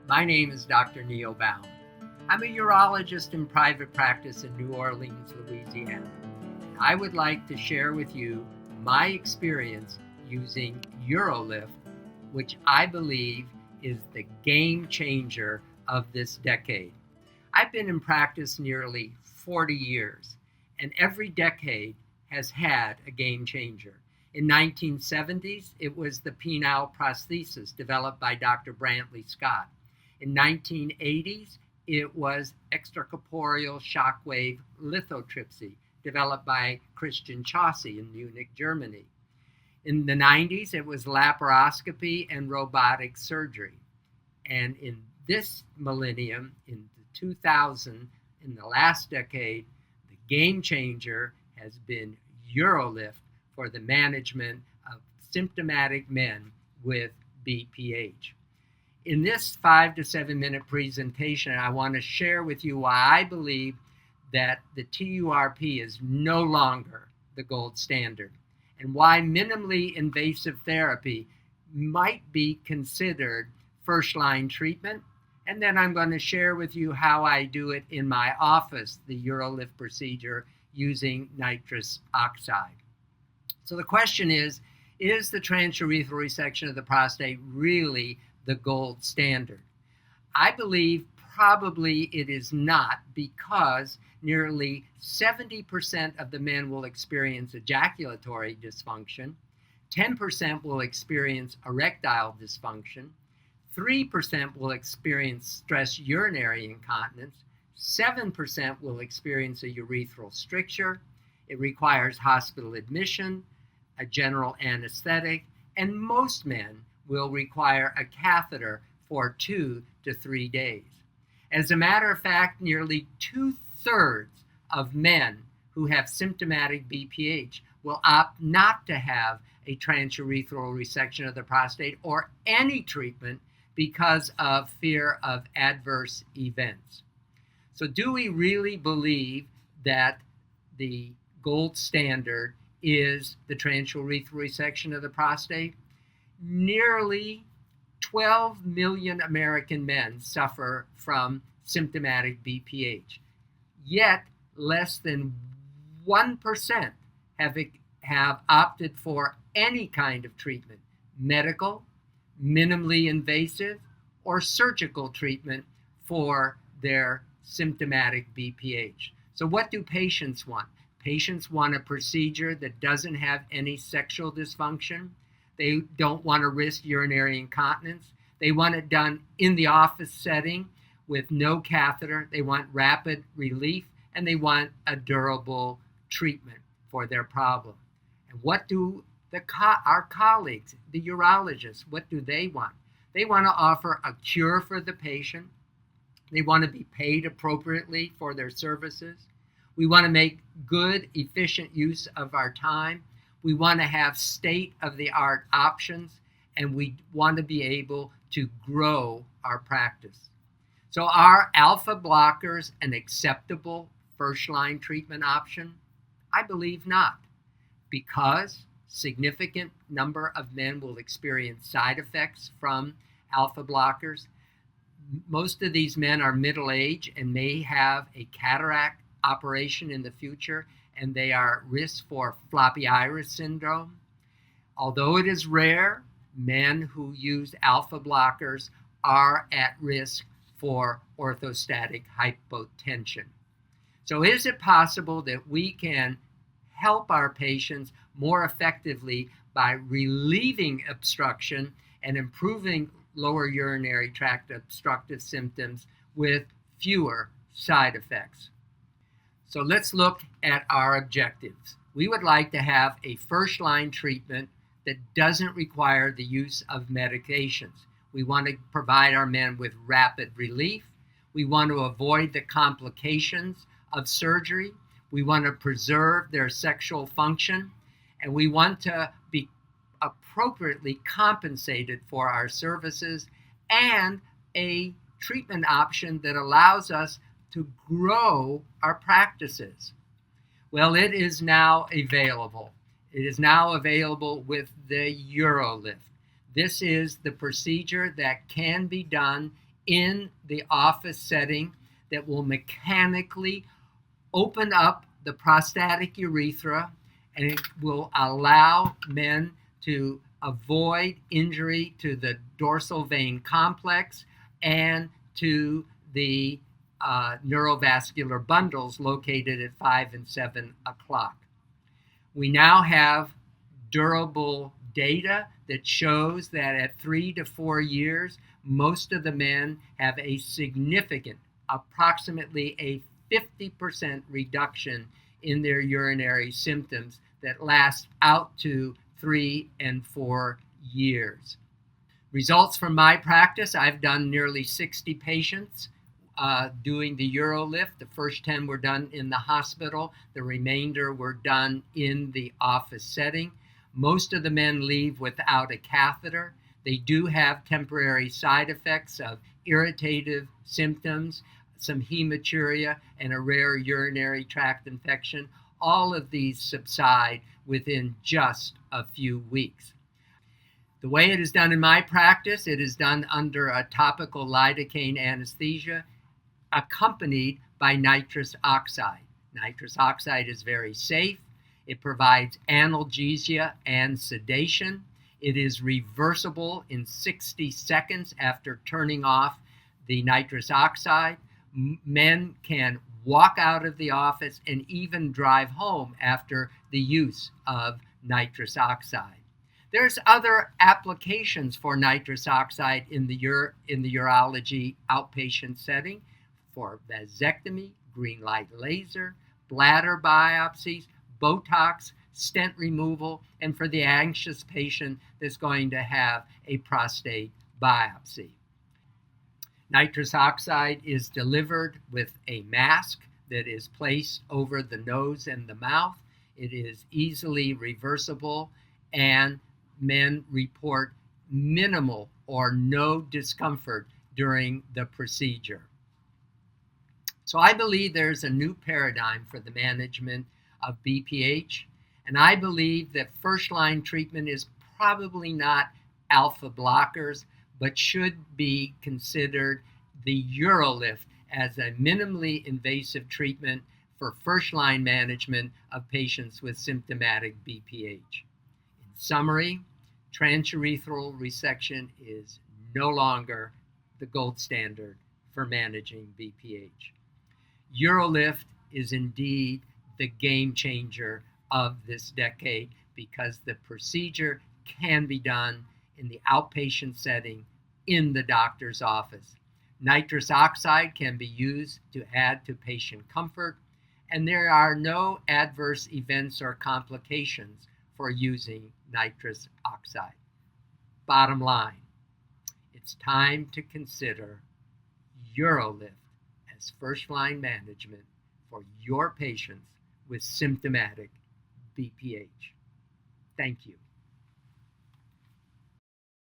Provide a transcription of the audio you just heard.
My name is Dr. Neil Baum. I'm a urologist in private practice in New Orleans, Louisiana. I would like to share with you my experience using UroLift, which I believe is the game changer of this decade. I've been in practice nearly 40 years, and every decade has had a game changer. In 1970s, it was the penile prosthesis developed by Dr. Brantley Scott. In 1980s, it was extracorporeal shockwave lithotripsy, developed by Christian Chaussee in Munich, Germany. In the 90s, it was laparoscopy and robotic surgery. And in this millennium, in 2000, in the last decade, the game changer has been UroLift for the management of symptomatic men with BPH. In this 5 to 7 minute presentation, I want to share with you why I believe that the TURP is no longer the gold standard and why minimally invasive therapy might be considered first-line treatment. And then I'm going to share with you how I do it in my office, the UroLift procedure using nitrous oxide. So the question is the transurethral resection of the prostate really the gold standard? I believe probably it is not, because nearly 70% of the men will experience ejaculatory dysfunction, 10% will experience erectile dysfunction, 3% will experience stress urinary incontinence, 7% will experience a urethral stricture. It requires hospital admission, a general anesthetic, and most men will require a catheter for 2 to 3 days. As a matter of fact, nearly 2/3 of men who have symptomatic BPH will opt not to have a transurethral resection of the prostate or any treatment because of fear of adverse events. So do we really believe that the gold standard is the transurethral resection of the prostate? Nearly 12 million American men suffer from symptomatic BPH, yet less than 1% have opted for any kind of treatment, medical, minimally invasive, or surgical treatment for their symptomatic BPH. So what do patients want? Patients want a procedure that doesn't have any sexual dysfunction. They don't want to risk urinary incontinence. They want it done in the office setting with no catheter. They want rapid relief, and they want a durable treatment for their problem. And what do our colleagues, the urologists, what do they want? They want to offer a cure for the patient. They want to be paid appropriately for their services. We want to make good, efficient use of our time. We want to have state-of-the-art options, and we want to be able to grow our practice. So are alpha blockers an acceptable first-line treatment option? I believe not, because significant number of men will experience side effects from alpha blockers. Most of these men are middle-aged and may have a cataract operation in the future, and they are at risk for floppy iris syndrome. Although it is rare, men who use alpha blockers are at risk for orthostatic hypotension. So is it possible that we can help our patients more effectively by relieving obstruction and improving lower urinary tract obstructive symptoms with fewer side effects? So let's look at our objectives. We would like to have a first-line treatment that doesn't require the use of medications. We want to provide our men with rapid relief. We want to avoid the complications of surgery. We want to preserve their sexual function. And we want to be appropriately compensated for our services, and a treatment option that allows us to grow our practices. Well, it is now available. It is now available with the UroLift. This is the procedure that can be done in the office setting that will mechanically open up the prostatic urethra, and it will allow men to avoid injury to the dorsal vein complex and to the neurovascular bundles located at 5 and 7 o'clock. We now have durable data that shows that at 3 to 4 years, most of the men have a significant, approximately a 50% reduction in their urinary symptoms that last out to 3 and 4 years. Results from my practice: I've done nearly 60 patients doing the UroLift. The first 10 were done in the hospital. The remainder were done in the office setting. Most of the men leave without a catheter. They do have temporary side effects of irritative symptoms, some hematuria, and a rare urinary tract infection. All of these subside within just a few weeks. The way it is done in my practice, it is done under a topical lidocaine anesthesia accompanied by nitrous oxide. Nitrous oxide is very safe. It provides analgesia and sedation. It is reversible in 60 seconds after turning off the nitrous oxide. Men can walk out of the office and even drive home after the use of nitrous oxide. There's other applications for nitrous oxide in the urology outpatient setting for vasectomy, green light laser, bladder biopsies, Botox, stent removal, and for the anxious patient that's going to have a prostate biopsy. Nitrous oxide is delivered with a mask that is placed over the nose and the mouth. It is easily reversible, and men report minimal or no discomfort during the procedure. So I believe there's a new paradigm for the management of BPH, and I believe that first-line treatment is probably not alpha blockers, but should be considered the UroLift as a minimally invasive treatment for first-line management of patients with symptomatic BPH. In summary, transurethral resection is no longer the gold standard for managing BPH. UroLift is indeed the game changer of this decade because the procedure can be done in the outpatient setting in the doctor's office. Nitrous oxide can be used to add to patient comfort, and there are no adverse events or complications for using nitrous oxide. Bottom line, it's time to consider UroLift as first-line management for your patients with symptomatic BPH. Thank you.